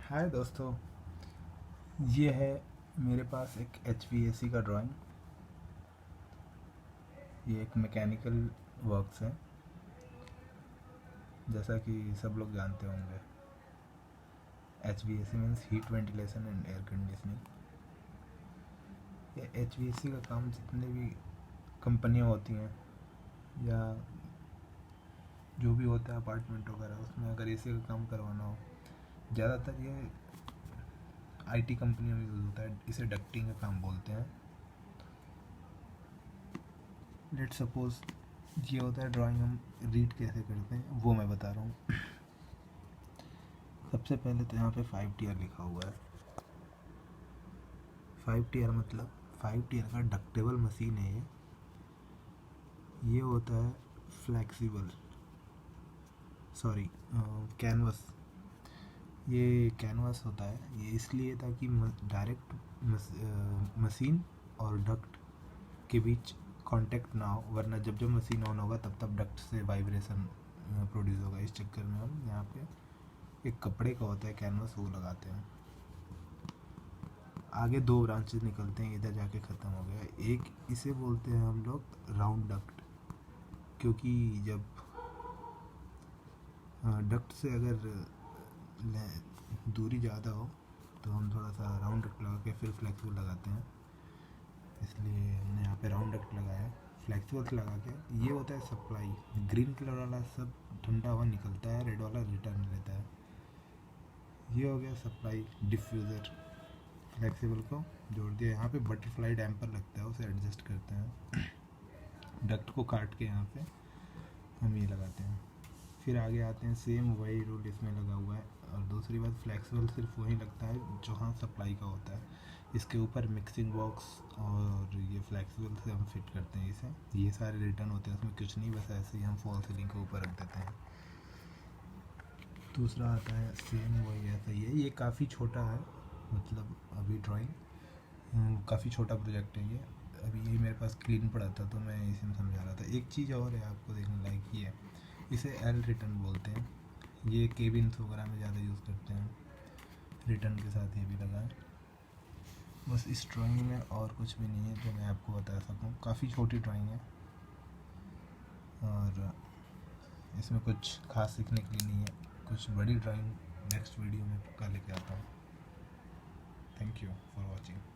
हाय दोस्तों, ये है मेरे पास एक HVAC का ड्राइंग। ये एक मैकेनिकल वर्क्स है, जैसा कि सब लोग जानते होंगे। HVAC means heat ventilation and air conditioning. ये HVAC का काम जितने भी कंपनियां होती हैं या जो भी होता है अपार्टमेंट वगैरह, उसमें अगर एसी का काम करवाना हो, ज़्यादातर ये IT कंपनियों में यूज़ होता है। इसे डक्टिंग का काम बोलते हैं। लेट सपोज ये होता है ड्राइंग। हम रीड कैसे करते हैं वो मैं बता रहा हूँ। सबसे पहले तो यहाँ पे 5 टीयर लिखा हुआ है। 5 टीयर मतलब 5 टीयर का डक्टेबल मशीन है। ये होता है फ्लैक्सिबल, सॉरी, कैनवस। ये कैनवस होता है ये इसलिए ताकि डायरेक्ट मशीन और डक्ट के बीच कांटेक्ट ना हो, वरना जब जब मशीन ऑन होगा तब तब डक्ट से वाइब्रेशन प्रोड्यूस होगा। इस चक्कर में हम यहाँ पे एक कपड़े का होता है कैनवस, वो लगाते हैं। आगे 2 ब्रांचेस निकलते हैं, इधर जाके ख़त्म हो गया। एक इसे बोलते हैं हम लोग राउंड डक्ट, क्योंकि जब डक्ट से अगर दूरी ज़्यादा हो तो हम थोड़ा सा राउंड डक्ट लगा के फिर फ्लेक्सिबल लगाते हैं, इसलिए हमने यहाँ पे राउंड डक्ट लगाया है। फ्लेक्सिबल लगा के ये होता है सप्लाई। ग्रीन कलर वाला सब ठंडा हवा निकलता है, रेड वाला रिटर्न लेता है। ये हो गया सप्लाई। डिफ्यूज़र फ्लेक्सिबल को जोड़ दिया। यहाँ पे बटरफ्लाई डैम्पर लगता है, उसे एडजस्ट करते हैं। डक्ट को काट के यहाँ पे हम ये लगाते हैं। फिर आगे आते हैं, सेम वही रूल इसमें लगा हुआ है। और दूसरी बात, फ्लेक्सिबल सिर्फ वही लगता है जो हाँ सप्लाई का होता है। इसके ऊपर मिक्सिंग बॉक्स और ये फ्लेक्सिबल से हम फिट करते हैं इसे। ये सारे रिटर्न होते हैं, उसमें कुछ नहीं, बस ऐसे ही हम फॉल सीलिंग के ऊपर रख देते हैं। दूसरा आता है सेम वही ऐसा ही है। ये काफ़ी छोटा है, मतलब अभी ड्राइंग काफ़ी छोटा प्रोजेक्ट है ये। अभी ये मेरे पास क्लीन पड़ा था तो मैं इसी में समझा रहा था। एक चीज़ और है आपको देखने लायक, ये है, इसे एल रिटर्न बोलते हैं। ये केबिन्स वगैरह में ज़्यादा यूज़ करते हैं। रिटर्न के साथ ये भी लगा है। बस इस ड्राइंग में और कुछ भी नहीं है जो मैं आपको बता सकूँ। काफ़ी छोटी ड्राइंग है और इसमें कुछ खास सीखने के लिए नहीं है। कुछ बड़ी ड्राइंग नेक्स्ट वीडियो में पक्का लेके आता हूँ। Thank you for watching.